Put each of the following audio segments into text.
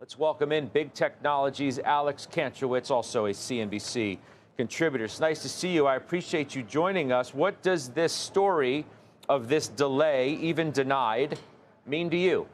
Let's welcome in Big Technology's Alex Kantrowitz, also a CNBC contributor. It's nice to see you. I appreciate you joining us. What does this story of this delay, even denied, mean to you?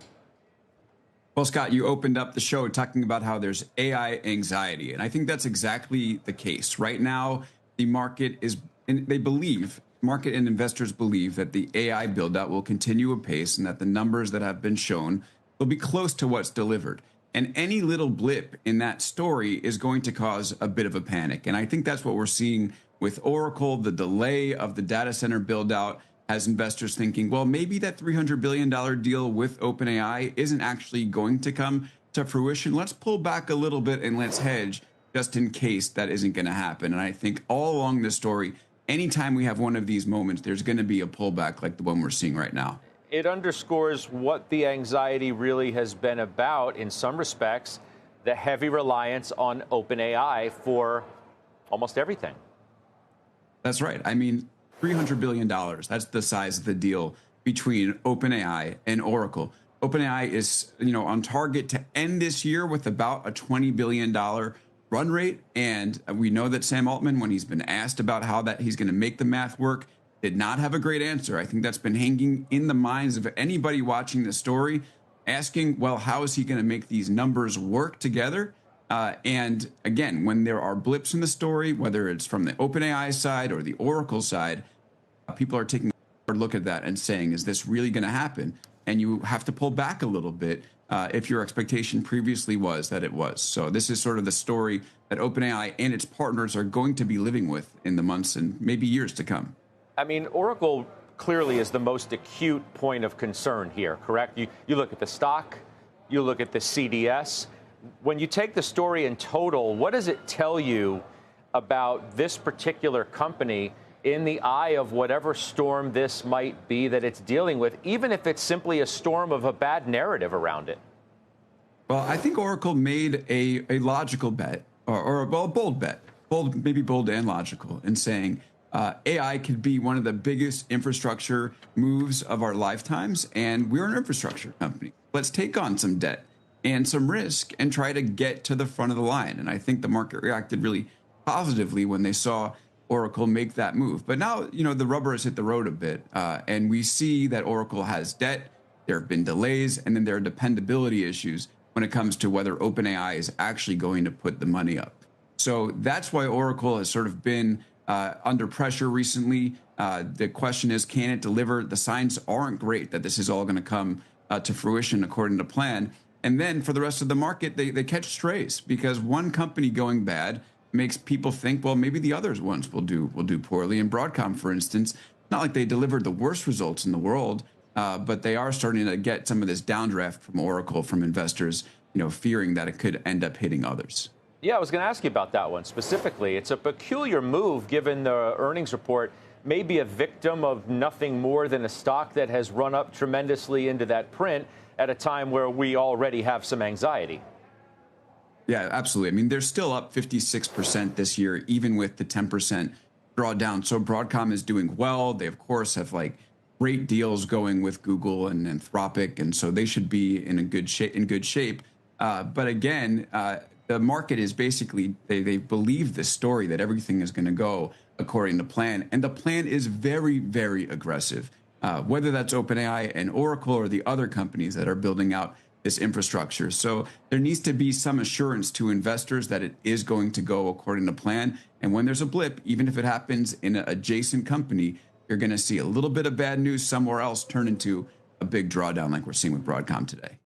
Well, Scott, you opened up the show talking about how there's AI anxiety, and I think that's exactly the case. Right now, the market is, and they believe, market and investors believe that the AI build-out will continue apace and that the numbers that have been shown will be close to what's delivered. And any little blip in that story is going to cause a bit of a panic. And I think that's what we're seeing with Oracle. The delay of the data center build-out has investors thinking, well, maybe that $300 billion deal with OpenAI isn't actually going to come to fruition. Let's pull back a little bit and let's hedge just in case that isn't going to happen. And I think all along this story, anytime we have one of these moments, there's going to be a pullback like the one we're seeing right now. It underscores what the anxiety really has been about in some respects, the heavy reliance on OpenAI for almost everything. That's right. I mean, $300 billion, that's the size of the deal between OpenAI and Oracle. OpenAI is, on target to end this year with about a $20 billion run rate. And we know that Sam Altman, when he's been asked about how that he's going to make the math work, did not have a great answer. I think that's been hanging in the minds of anybody watching the story, asking, well, how is he going to make these numbers work together? And again, when there are blips in the story, whether it's from the OpenAI side or the Oracle side, people are taking a look at that and saying, is this really going to happen? And you have to pull back a little bit if your expectation previously was that it was. So this is sort of the story that OpenAI and its partners are going to be living with in the months and maybe years to come. I mean, Oracle clearly is the most acute point of concern here, correct? You look at the stock, you look at the CDS. When you take the story in total, what does it tell you about this particular company in the eye of whatever storm this might be that it's dealing with, even if it's simply a storm of a bad narrative around it? Well, I think Oracle made a logical bet, or a bold bet, maybe bold and logical, in saying, AI could be one of the biggest infrastructure moves of our lifetimes, and we're an infrastructure company. Let's take on some debt and some risk and try to get to the front of the line. And I think the market reacted really positively when they saw Oracle make that move. But now, the rubber has hit the road a bit, and we see that Oracle has debt, there have been delays, and then there are dependability issues when it comes to whether OpenAI is actually going to put the money up. So that's why Oracle has sort of been under pressure recently. The question is, can it deliver? The signs aren't great that this is all going to come to fruition according to plan. And then for the rest of the market, they catch strays because one company going bad makes people think, well, maybe the other ones will do poorly. And Broadcom, for instance, not like they delivered the worst results in the world, but they are starting to get some of this downdraft from Oracle, from investors, fearing that it could end up hitting others. Yeah, I was going to ask you about that one specifically. It's a peculiar move given the earnings report may be a victim of nothing more than a stock that has run up tremendously into that print at a time where we already have some anxiety. Yeah, absolutely. I mean, they're still up 56% this year, even with the 10% drawdown. So Broadcom is doing well. They, of course, have great deals going with Google and Anthropic, and so they should be in good shape. But again, the market is basically, they believe this story that everything is going to go according to plan. And the plan is very, very aggressive, whether that's OpenAI and Oracle or the other companies that are building out this infrastructure. So there needs to be some assurance to investors that it is going to go according to plan. And when there's a blip, even if it happens in an adjacent company, you're going to see a little bit of bad news somewhere else turn into a big drawdown like we're seeing with Broadcom today.